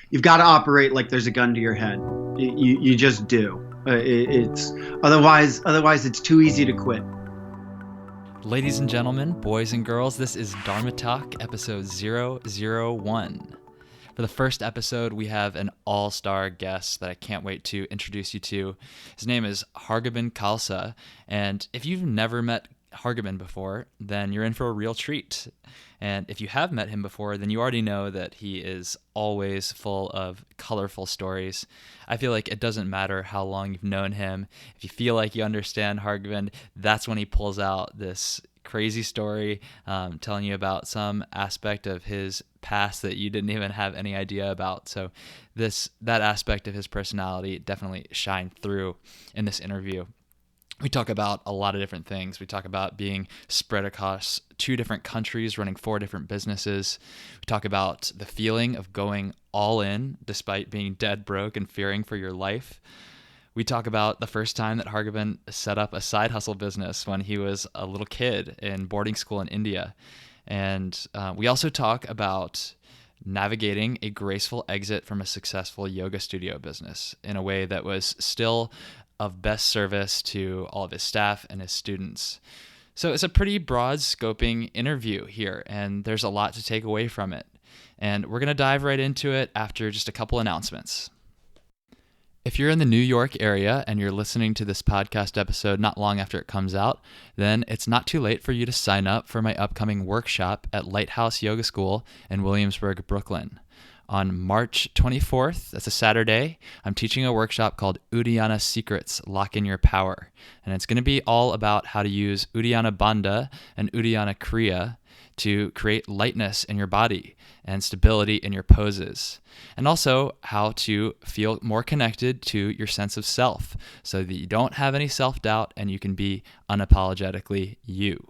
you've got to operate like there's a gun to your head. You just do. It's otherwise it's too easy to quit. Ladies and gentlemen, boys and girls, this is Dharma Talk, episode 001. For the first episode, we have an all-star guest that I can't wait to introduce you to. His name is Hargobind Khalsa, and if you've never met Hargobind before, then you're in for a real treat. And if you have met him before, then you already know that he is always full of colorful stories. I feel like it doesn't matter how long you've known him. If you feel like you understand Hargobind, that's when he pulls out this crazy story, telling you about some aspect of his past that you didn't even have any idea about. So that aspect of his personality definitely shined through in this interview. We talk about a lot of different things. We talk about being spread across 2 different countries, running 4 different businesses. We talk about the feeling of going all in despite being dead broke and fearing for your life. We talk about the first time that Hargobind set up a side hustle business when he was a little kid in boarding school in India. And we also talk about navigating a graceful exit from a successful yoga studio business in a way that was still of best service to all of his staff and his students. So it's a pretty broad scoping interview here, and there's a lot to take away from it. And we're going to dive right into it after just a couple announcements. If you're in the New York area and you're listening to this podcast episode not long after it comes out, then it's not too late for you to sign up for my upcoming workshop at Lighthouse Yoga School in Williamsburg, Brooklyn. On March 24th, that's a Saturday, I'm teaching a workshop called Uddiyana Secrets, Lock in Your Power. And it's going to be all about how to use Uddiyana Bandha and Uddiyana Kriya to create lightness in your body and stability in your poses. And also how to feel more connected to your sense of self so that you don't have any self-doubt and you can be unapologetically you.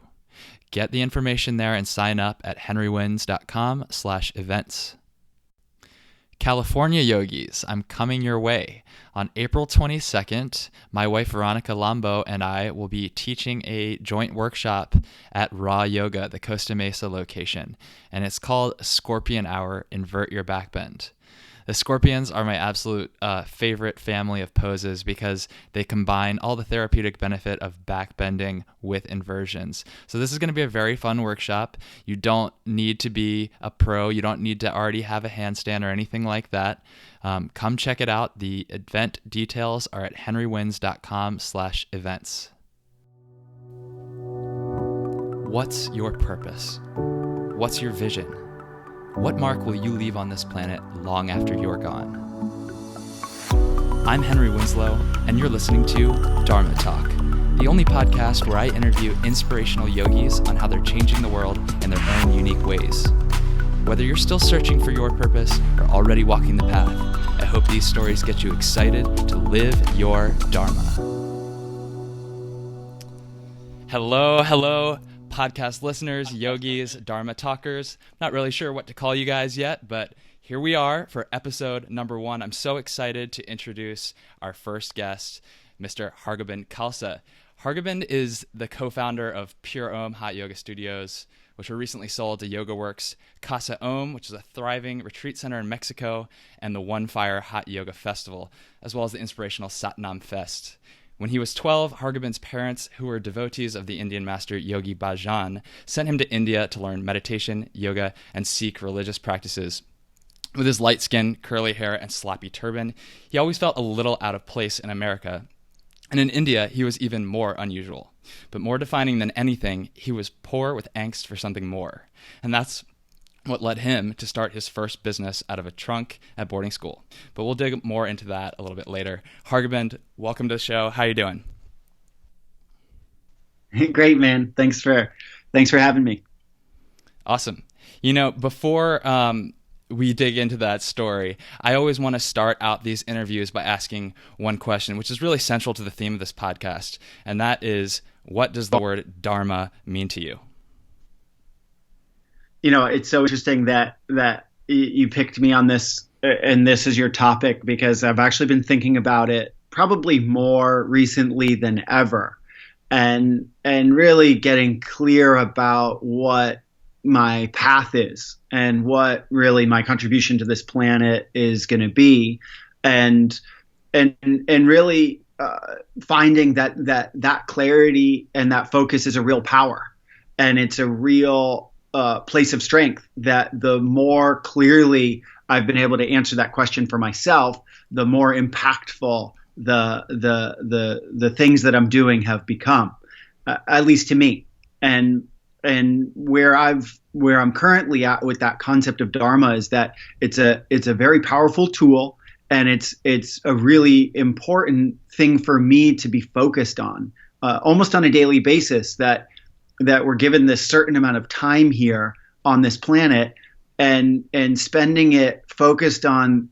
Get the information there and sign up at henrywins.com/events. California yogis, I'm coming your way. On April 22nd, my wife Veronica Lambo and I will be teaching a joint workshop at Raw Yoga, the Costa Mesa location, and it's called Scorpion Hour, Invert Your Backbend. The scorpions are my absolute favorite family of poses because they combine all the therapeutic benefit of backbending with inversions. So this is going to be a very fun workshop. You don't need to be a pro. You don't need to already have a handstand or anything like that. Come check it out. The event details are at henrywins.com/events. What's your purpose? What's your vision? What mark will you leave on this planet long after you're gone? I'm Henry Winslow, and you're listening to Dharma Talk, the only podcast where I interview inspirational yogis on how they're changing the world in their own unique ways. Whether you're still searching for your purpose or already walking the path, I hope these stories get you excited to live your Dharma. Hello, podcast listeners, yogis, Dharma talkers. Not really sure what to call you guys yet, but here we are for episode number 1. I'm so excited to introduce our first guest, Mr. Hargobind Khalsa. Hargobind is the co-founder of Pure Om Hot Yoga Studios, which were recently sold to YogaWorks, Casa Om, which is a thriving retreat center in Mexico, and the One Fire Hot Yoga Festival, as well as the inspirational Satnam Fest. When he was 12, Hargobind's parents, who were devotees of the Indian master Yogi Bhajan, sent him to India to learn meditation, yoga, and Sikh religious practices. With his light skin, curly hair, and sloppy turban, he always felt a little out of place in America. And in India, he was even more unusual. But more defining than anything, he was poor with angst for something more. And that's what led him to start his first business out of a trunk at boarding school. But we'll dig more into that a little bit later. Hargobind, welcome to the show. How you doing? Great, man. Thanks for having me. Awesome. You know, before we dig into that story, I always want to start out these interviews by asking one question, which is really central to the theme of this podcast, and that is, what does the word Dharma mean to you? You know, it's so interesting that you picked me on this, and this is your topic, because I've actually been thinking about it probably more recently than ever, and really getting clear about what my path is and what really my contribution to this planet is going to be, and really finding that clarity and that focus is a real power, and it's a real place of strength. That the more clearly I've been able to answer that question for myself, the more impactful the things that I'm doing have become, at least to me. And where I'm currently at with that concept of Dharma is that it's a very powerful tool, and it's a really important thing for me to be focused on, almost on a daily basis. That we're given this certain amount of time here on this planet, and spending it focused on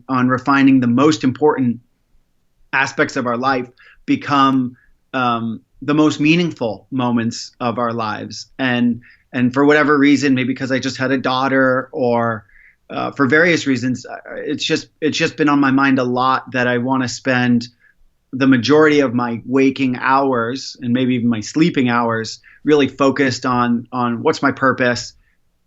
refining the most important aspects of our life become the most meaningful moments of our lives. And for whatever reason, maybe because I just had a daughter, or for various reasons, it's just been on my mind a lot that I want to spend the majority of my waking hours, and maybe even my sleeping hours, really focused on what's my purpose.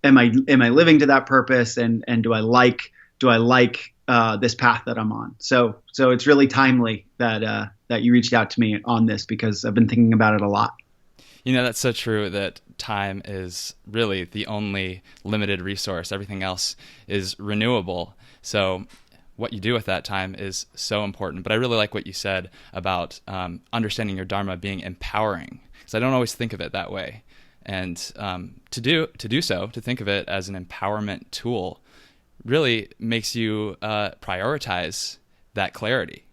Am I living to that purpose, and do I like this path that I'm on? So it's really timely that you reached out to me on this, because I've been thinking about it a lot. That's so true, that time is really the only limited resource. Everything else is renewable. So what you do with that time is so important. But I really like what you said about understanding your Dharma being empowering, because I don't always think of it that way. And to do so, to think of it as an empowerment tool, really makes you prioritize that clarity.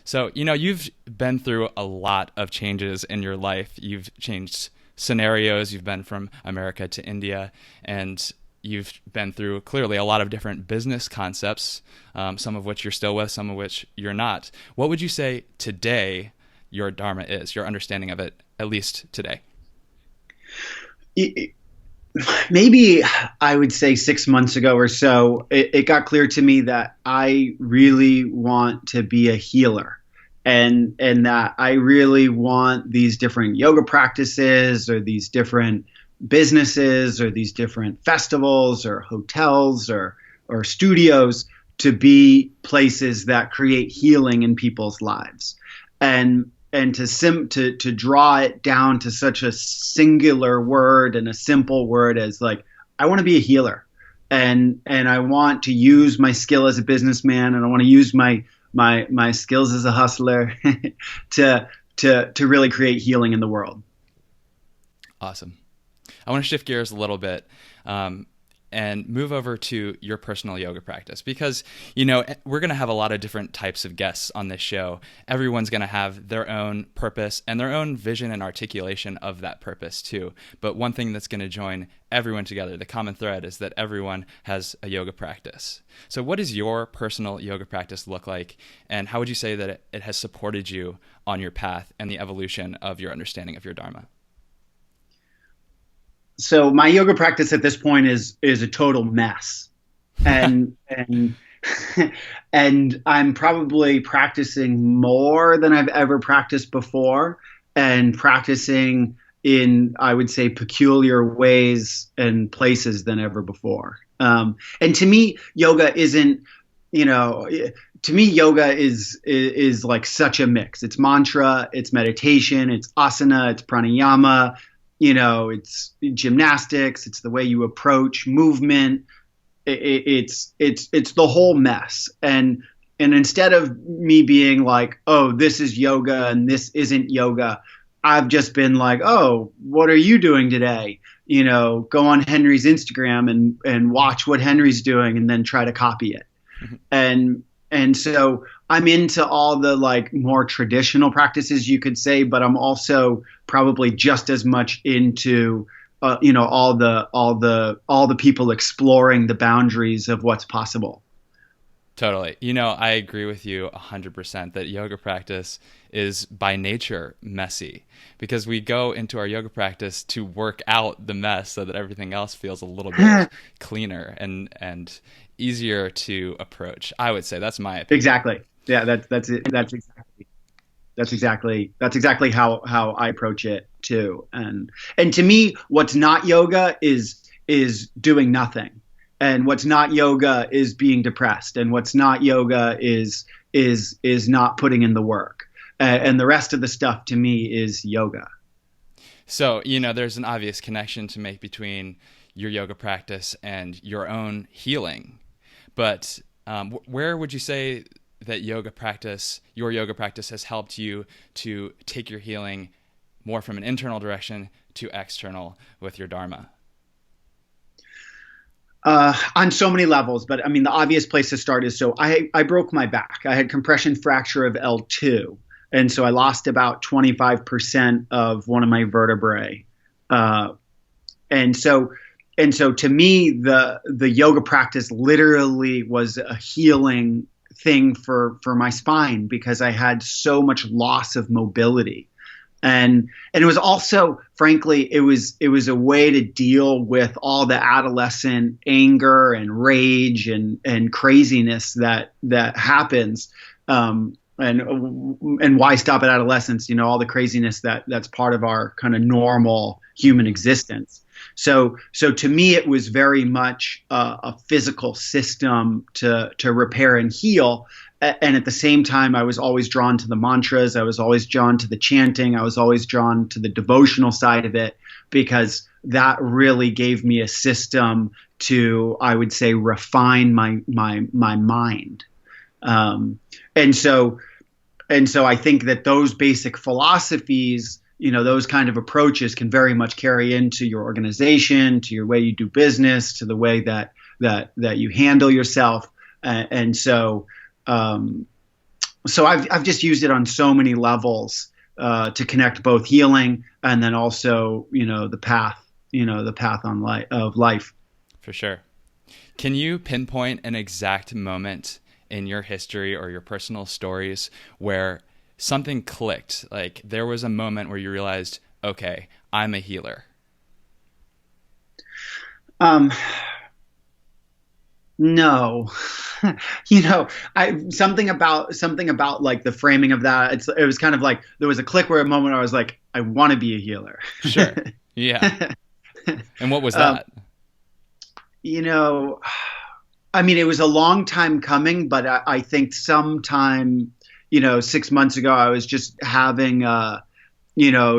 So, you've been through a lot of changes in your life. You've changed scenarios. You've been from America to India, and you've been through clearly a lot of different business concepts, some of which you're still with, some of which you're not. What would you say today your Dharma is, your understanding of it, at least today? Maybe I would say 6 months ago or so, it got clear to me that I really want to be a healer, and that I really want these different yoga practices, or these different businesses, or these different festivals or hotels or studios to be places that create healing in people's lives. And to draw it down to such a singular word and a simple word as like, I want to be a healer, and I want to use my skill as a businessman, and I want to use my skills as a hustler to really create healing in the world. Awesome. I want to shift gears a little bit and move over to your personal yoga practice, because, we're going to have a lot of different types of guests on this show. Everyone's going to have their own purpose and their own vision and articulation of that purpose too. But one thing that's going to join everyone together, the common thread, is that everyone has a yoga practice. So what does your personal yoga practice look like, and how would you say that it has supported you on your path and the evolution of your understanding of your Dharma? So my yoga practice at this point is a total mess, and and I'm probably practicing more than I've ever practiced before, and practicing in, I would say, peculiar ways and places than ever before. And to me, yoga isn't, to me, yoga is like such a mix. It's mantra, it's meditation, it's asana, it's pranayama. It's gymnastics, it's the way you approach movement. It's the whole mess. And instead of me being like, oh, this is yoga and this isn't yoga, I've just been like, oh, what are you doing today? Go on Henry's Instagram and watch what Henry's doing, and then try to copy it. And so I'm into all the like more traditional practices, you could say, but I'm also probably just as much into all the people exploring the boundaries of what's possible. Totally. I agree with you 100% that yoga practice is by nature messy, because we go into our yoga practice to work out the mess so that everything else feels a little bit cleaner and easier to approach. I would say that's my opinion. Exactly. Yeah, that's it. That's exactly how I approach it too. And to me, what's not yoga is is doing nothing, and what's not yoga is being depressed, and what's not yoga is not putting in the work, and the rest of the stuff to me is yoga. So, there's an obvious connection to make between your yoga practice and your own healing. But where would you say that your yoga practice has helped you to take your healing more from an internal direction to external with your Dharma? On so many levels, but I mean, the obvious place to start is, so I broke my back. I had compression fracture of L2. And so I lost about 25% of one of my vertebrae. And so to me, the yoga practice literally was a healing thing for my spine, because I had so much loss of mobility. And it was also, frankly, it was a way to deal with all the adolescent anger and rage and craziness that happens. And why stop at adolescence? All the craziness that's part of our kind of normal human existence. So to me, it was very much a physical system to repair and heal. And at the same time, I was always drawn to the mantras. I was always drawn to the chanting. I was always drawn to the devotional side of it, because that really gave me a system to, I would say, refine my mind. And so I think that those basic philosophies, those kind of approaches can very much carry into your organization, to your way you do business, to the way that you handle yourself. So I've just used it on so many levels to connect both healing and then also, the path of life. For sure. Can you pinpoint an exact moment in your history or your personal stories where something clicked? Like there was a moment where you realized, okay, I'm a healer. No, something about like the framing of that. It was kind of like there was a click where a moment I was like, I want to be a healer. Sure. Yeah. And what was that? I mean, it was a long time coming, but I think sometime, 6 months ago, I was just having,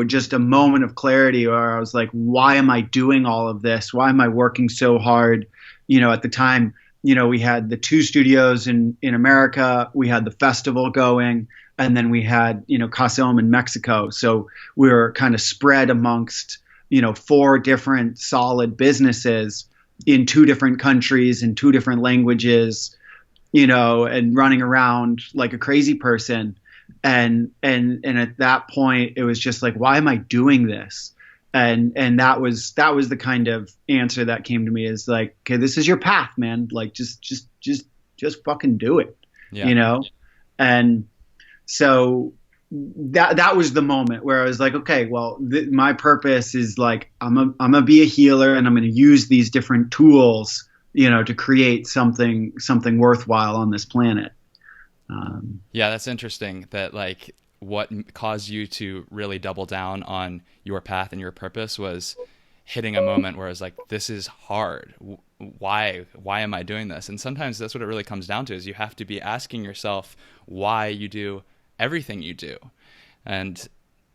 just a moment of clarity where I was like, why am I doing all of this? Why am I working so hard? At the time, we had the 2 studios in America, we had the festival going, and then we had, Casa Om in Mexico. So we were kind of spread amongst, 4 different solid businesses in 2 different countries, in 2 different languages, and running around like a crazy person. And at that point, it was just like, why am I doing this? And that was the kind of answer that came to me, is like, okay, this is your path, man. Like, just fucking do it, Yeah. And so that was the moment where I was like, okay, well, my purpose is like, I'm gonna be a healer, and I'm gonna use these different tools, to create something worthwhile on this planet. Yeah, that's interesting. That like what caused you to really double down on your path and your purpose was hitting a moment where I was like, this is hard. Why am I doing this? And sometimes that's what it really comes down to, is you have to be asking yourself why you do everything you do. And,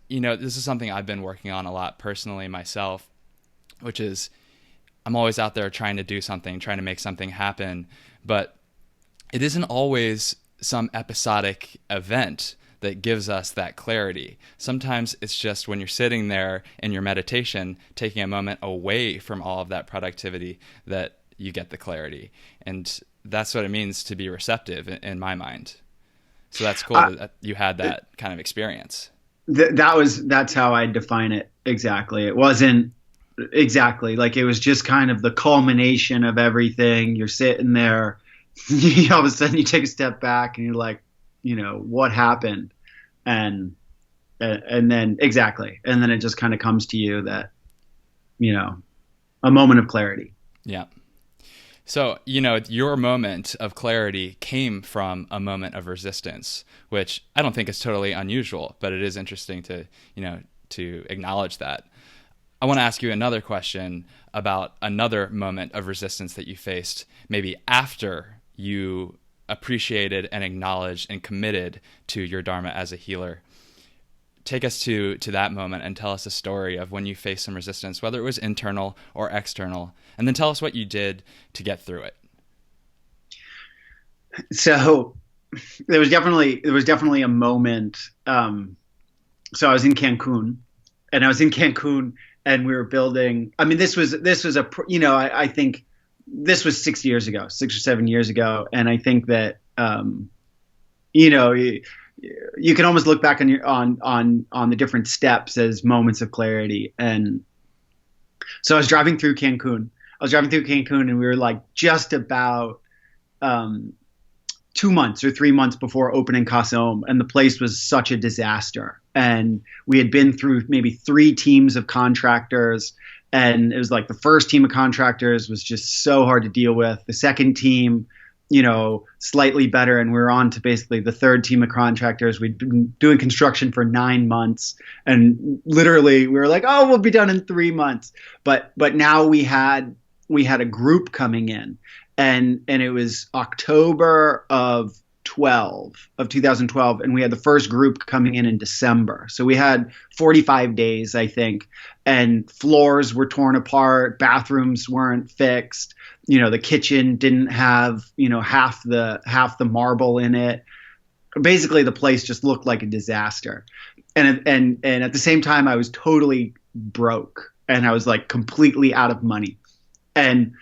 this is something I've been working on a lot personally myself, which is I'm always out there trying to do something, trying to make something happen, but it isn't always some episodic event that gives us that clarity. Sometimes it's just when you're sitting there in your meditation, taking a moment away from all of that productivity, that you get the clarity. And that's what it means to be receptive in my mind. So that's cool that you had that kind of experience. That's how I define it. Exactly. It wasn't exactly like, it was just kind of the culmination of everything. You're sitting there, all of a sudden you take a step back and you're like, what happened? And then exactly. And then it just kind of comes to you that, a moment of clarity. Yeah. So, your moment of clarity came from a moment of resistance, which I don't think is totally unusual, but it is interesting to acknowledge that. I want to ask you another question about another moment of resistance that you faced, maybe after you appreciated and acknowledged and committed to your Dharma as a healer. Take us to that moment and tell us a story of when you faced some resistance, whether it was internal or external, and then tell us what you did to get through it. So there was definitely a moment. So I was in Cancun, and we were building. I mean, this was I think this was 6 years ago, 6 or 7 years ago, and I think that you can almost look back on the different steps as moments of clarity. And so I was driving through Cancun. And we were like just about 2 months or 3 months before opening Casa Om, and the place was such a disaster. And we had been through maybe 3 teams of contractors, and it was like the first team of contractors was just so hard to deal with. The second team, slightly better, and we were on to basically the third team of contractors. We'd been doing construction for 9 months, and literally we were like, oh, we'll be done in 3 months. But now we had a group coming in, and it was October of 2012, and we had the first group coming in December. So we had 45 days, I think, and floors were torn apart, bathrooms weren't fixed. The kitchen didn't have, half the marble in it. Basically, the place just looked like a disaster. And at the same time, I was totally broke, and I was like completely out of money. And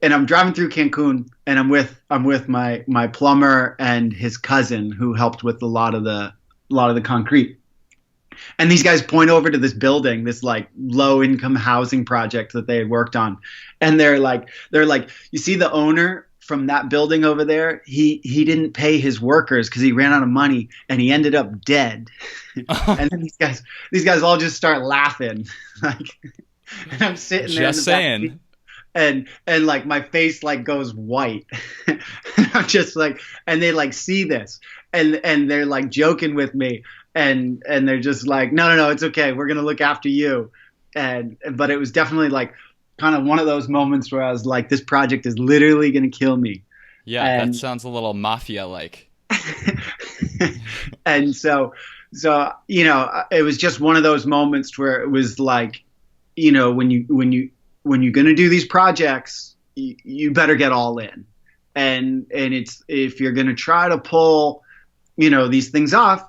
I'm driving through Cancun, and I'm with my plumber and his cousin, who helped with a lot of the concrete. And these guys point over to this building, this like low income housing project that they had worked on. And they're like, you see the owner from that building over there? He didn't pay his workers because he ran out of money, and he ended up dead. And then these guys all just start laughing. Like, and I'm sitting there. Just saying. And like my face like goes white. I'm just like, and they like see this, and they're like joking with me, and they're just like, no, it's okay, we're gonna look after you. But it was definitely like kind of one of those moments where I was like, this project is literally gonna kill me. Yeah, that sounds a little mafia like. And so it was just one of those moments where it was like, when you're going to do these projects, you better get all in. And it's, if you're going to try to pull, these things off,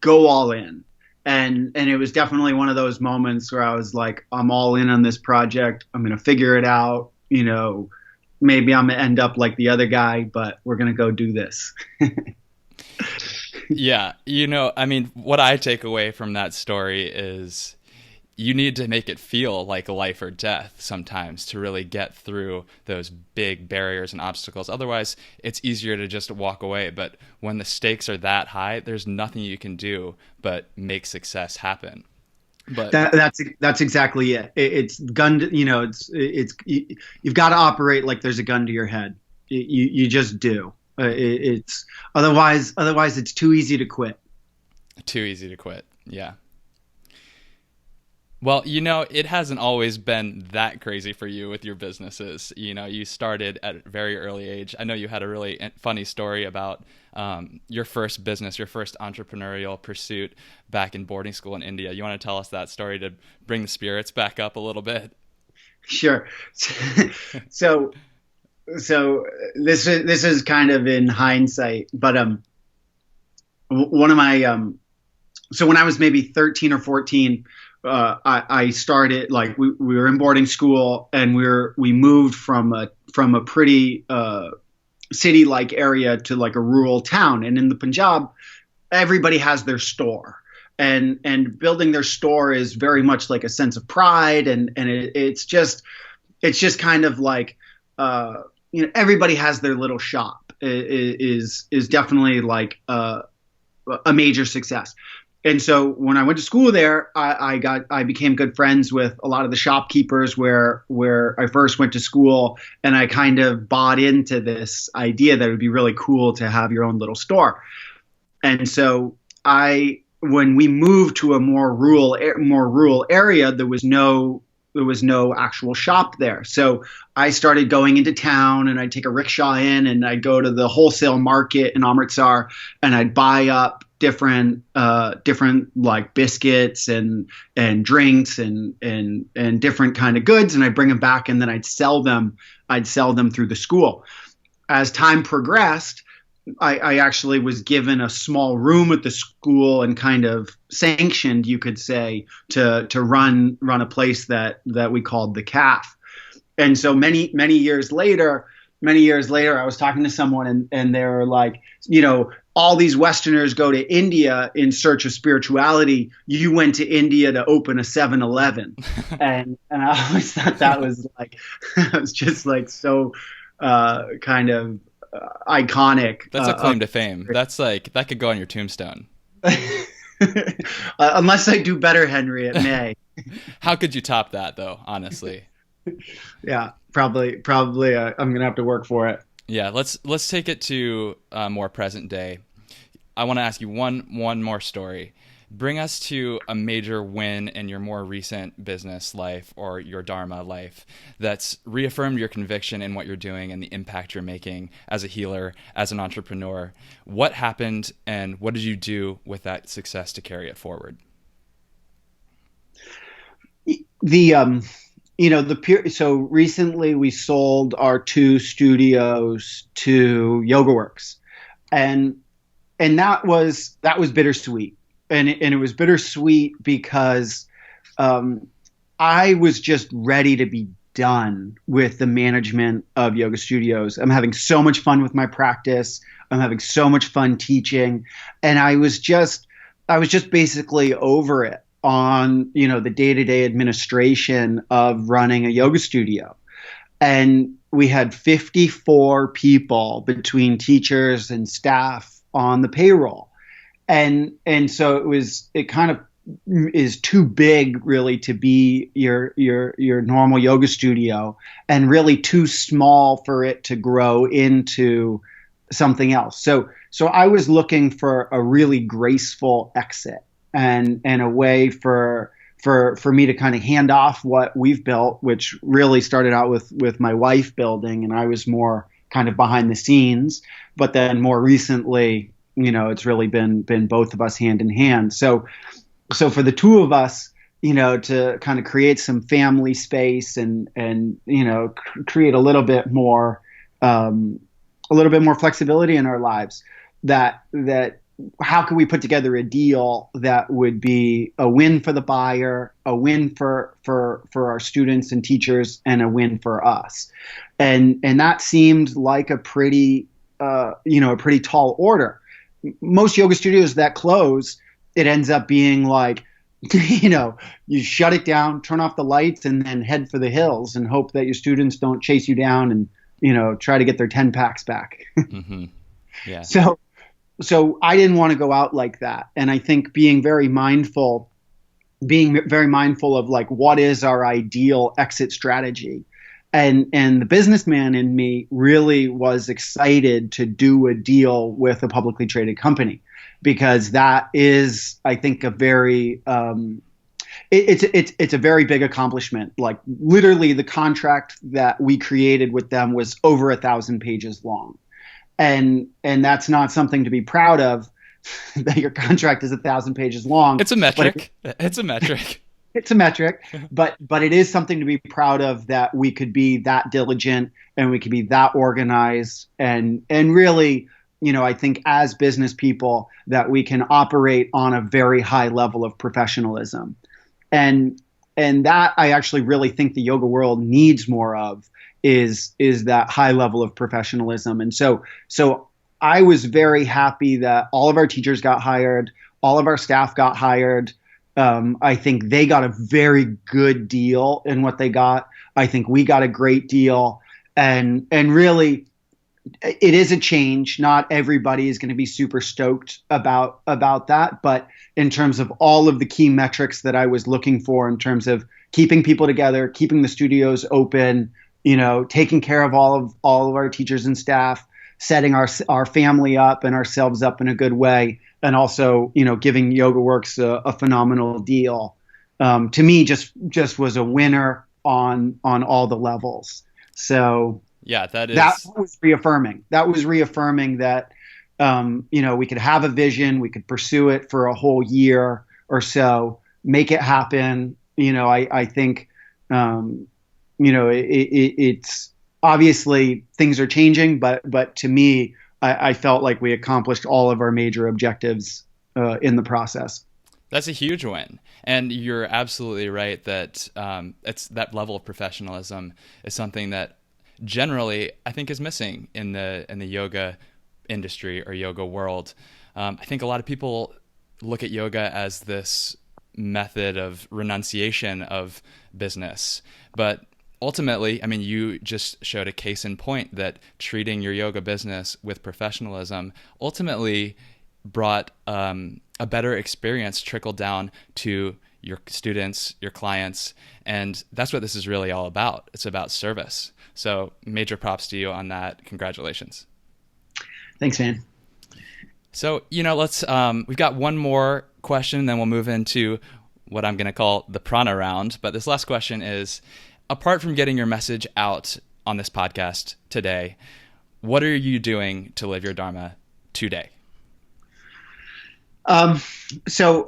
go all in. And it was definitely one of those moments where I was like, I'm all in on this project. I'm going to figure it out. Maybe I'm going to end up like the other guy, but we're going to go do this. Yeah. I mean, what I take away from that story is you need to make it feel like life or death sometimes to really get through those big barriers and obstacles. Otherwise, it's easier to just walk away. But when the stakes are that high, there's nothing you can do but make success happen. But that's exactly it. It's gun. You've got to operate like there's a gun to your head. You just do. It's otherwise it's too easy to quit. Too easy to quit. Yeah. Well, it hasn't always been that crazy for you with your businesses. You started at a very early age. I know you had a really funny story about your first business, your first entrepreneurial pursuit back in boarding school in India. You want to tell us that story to bring the spirits back up a little bit? Sure. So this is kind of in hindsight, but one of my so when I was maybe 13 or 14. I started, like, we were in boarding school, and we moved from a pretty city-like area to like a rural town. And in the Punjab, everybody has their store, and building their store is very much like a sense of pride, and it's just kind of like everybody has their little shop. Is definitely like a major success. And so when I went to school there, I became good friends with a lot of the shopkeepers where I first went to school, and I kind of bought into this idea that it would be really cool to have your own little store. And so I when we moved to a more rural area, there was no actual shop there. So I started going into town, and I'd take a rickshaw in, and I'd go to the wholesale market in Amritsar, and I'd buy up different like biscuits and drinks and different kind of goods, and I'd bring them back, and then I'd sell them through the school. As time progressed, I actually was given a small room at the school and kind of sanctioned, you could say, to run a place that we called the CAF. And so many years later, I was talking to someone, and they were like, all these Westerners go to India in search of spirituality. You went to India to open a 7-Eleven. and I always thought that was like, it was just like so kind of iconic. That's a claim to fame. That's like, that could go on your tombstone. Unless I do better, Henry, it may. How could you top that, though, honestly? Yeah, probably I'm gonna have to work for it. Yeah, let's take it to more present day. I want to ask you one more story. Bring us to a major win in your more recent business life or your Dharma life that's reaffirmed your conviction in what you're doing and the impact you're making as a healer, as an entrepreneur. What happened, and what did you do with that success to carry it forward? So recently we sold our 2 studios to YogaWorks, and that was bittersweet. And it was bittersweet because I was just ready to be done with the management of yoga studios. I'm having so much fun with my practice. I'm having so much fun teaching, and I was just basically over it on the day-to-day administration of running a yoga studio. And we had 54 people between teachers and staff on the payroll. And so it kind of is too big really to be your normal yoga studio, and really too small for it to grow into something else. So I was looking for a really graceful exit and a way for me to kind of hand off what we've built, which really started out with my wife building, and I was more kind of behind the scenes. But then more recently, it's really been both of us hand in hand. So for the 2 of us, to kind of create some family space and create a little bit more flexibility in our lives, that how can we put together a deal that would be a win for the buyer, a win for our students and teachers, and a win for us. And that seemed like a pretty tall order. Most yoga studios that close, it ends up being like, you shut it down, turn off the lights, and then head for the hills and hope that your students don't chase you down and, try to get their 10 packs back. Mm-hmm. Yeah. So I didn't want to go out like that. And I think being very mindful of like, what is our ideal exit strategy? And the businessman in me really was excited to do a deal with a publicly traded company, because that is, I think, a very it's a very big accomplishment. Like, literally, the contract that we created with them was over 1,000 pages long, and that's not something to be proud of. That your contract is 1,000 pages long. It's a metric. It's a metric. It's a metric, but it is something to be proud of, that we could be that diligent and we could be that organized, and really, I think as business people that we can operate on a very high level of professionalism, and that I actually really think the yoga world needs more of is that high level of professionalism. And so I was very happy that all of our teachers got hired, all of our staff got hired. I think they got a very good deal in what they got. I think we got a great deal, and really, it is a change. Not everybody is going to be super stoked about that, but in terms of all of the key metrics that I was looking for, in terms of keeping people together, keeping the studios open, taking care of all of our teachers and staff, setting our family up and ourselves up in a good way, and also, giving YogaWorks a phenomenal deal, to me just was a winner on all the levels. So Yeah, that that is. was reaffirming. That was reaffirming that, we could have a vision, we could pursue it for a whole year or so, make it happen. I think, it's obviously things are changing, but to me, I felt like we accomplished all of our major objectives in the process. That's a huge win, and you're absolutely right that it's that level of professionalism is something that generally I think is missing in the yoga industry or yoga world. I think a lot of people look at yoga as this method of renunciation of business, but ultimately, I mean, you just showed a case in point that treating your yoga business with professionalism ultimately brought a better experience trickled down to your students, your clients, and that's what this is really all about. It's about service. So major props to you on that. Congratulations. Thanks, man. So, let's, we've got one more question, then we'll move into what I'm going to call the prana round. But this last question is, apart from getting your message out on this podcast today, what are you doing to live your Dharma today? So,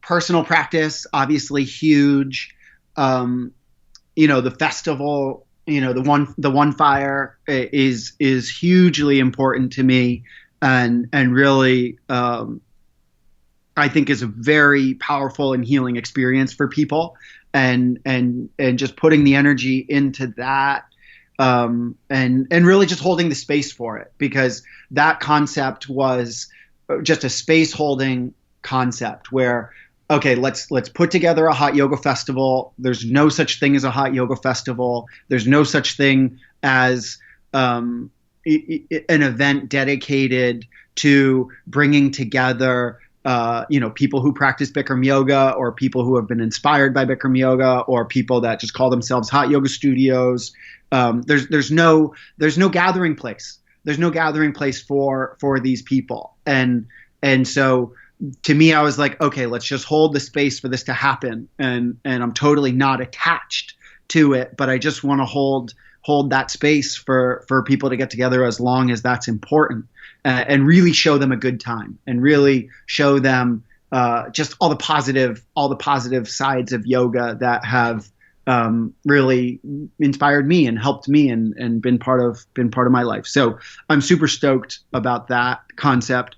personal practice, obviously huge. The festival, the one fire is hugely important to me, and really, I think is a very powerful and healing experience for people, and just putting the energy into that, and really just holding the space for it, because that concept was just a space holding concept where, okay, let's put together a hot yoga festival. There's no such thing as a hot yoga festival. There's no such thing as an event dedicated to bringing together people who practice Bikram yoga, or people who have been inspired by Bikram yoga, or people that just call themselves hot yoga studios. There's no gathering place. There's no gathering place for these people. And so to me, I was like, okay, let's just hold the space for this to happen. And I'm totally not attached to it, but I just want to hold that space for people to get together as long as that's important, and really show them a good time, and really show them just all the positive sides of yoga that have really inspired me and helped me and been part of my life. So I'm super stoked about that concept.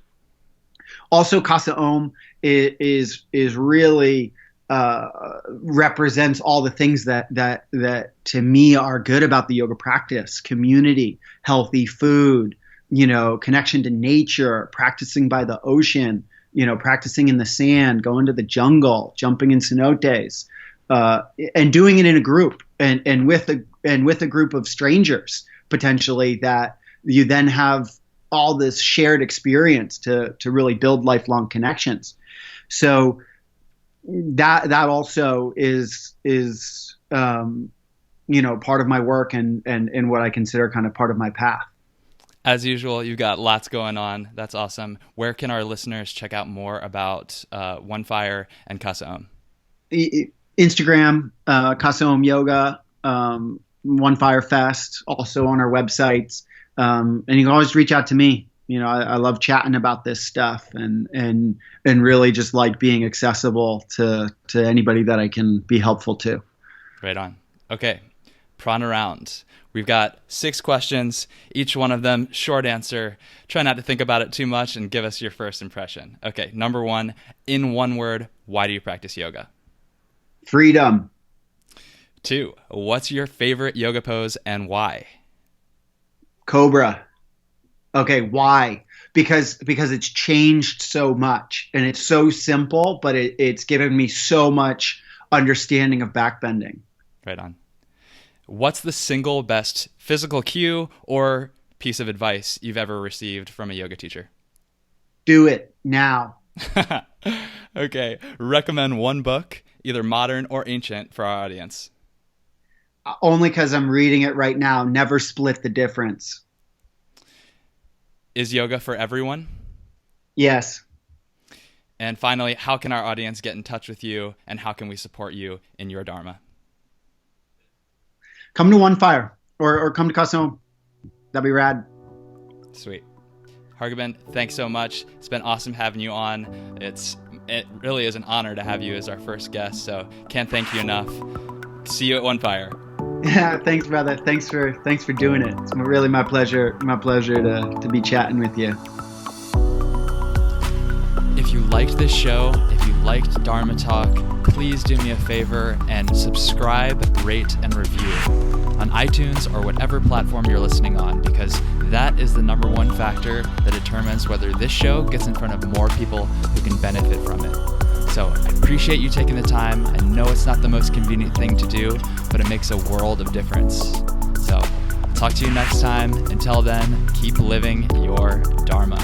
Also, Casa Om is really represents all the things that to me are good about the yoga practice: community, healthy food, connection to nature, practicing by the ocean, practicing in the sand, going to the jungle, jumping in cenotes, and doing it in a group and with a group of strangers, potentially, that you then have all this shared experience to really build lifelong connections. So that also is part of my work and what I consider kind of part of my path. As usual, you've got lots going on. That's awesome. Where can our listeners check out more about One Fire and Casa Om? Instagram, Casa Om Yoga, One Fire Fest, also on our websites. And you can always reach out to me. I love chatting about this stuff, and really just like being accessible to anybody that I can be helpful to. Right on. Okay. Prana round. We've got 6 questions, each one of them short answer. Try not to think about it too much and give us your first impression. Okay. Number 1, in one word, why do you practice yoga? Freedom. 2, what's your favorite yoga pose and why? Cobra. Okay, why? Because it's changed so much, and it's so simple, but it's given me so much understanding of backbending. Right on. What's the single best physical cue or piece of advice you've ever received from a yoga teacher? Do it now. Okay. Recommend one book, either modern or ancient, for our audience. Only because I'm reading it right now. Never Split the Difference. Is yoga for everyone? Yes. And finally, how can our audience get in touch with you, and how can we support you in your Dharma? Come to One Fire or come to Casa Om. That'd be rad. Sweet. Hargobind, thanks so much. It's been awesome having you on. It really is an honor to have you as our first guest, so can't thank you enough. See you at One Fire. Yeah, thanks, brother. Thanks for doing it. It's really my pleasure to be chatting with you. If you liked this show, if you liked Dharma Talk, please do me a favor and subscribe, rate, and review on iTunes or whatever platform you're listening on, because that is the number one factor that determines whether this show gets in front of more people who can benefit from it. So I appreciate you taking the time. I know it's not the most convenient thing to do, but it makes a world of difference. So I'll talk to you next time. Until then, keep living your Dharma.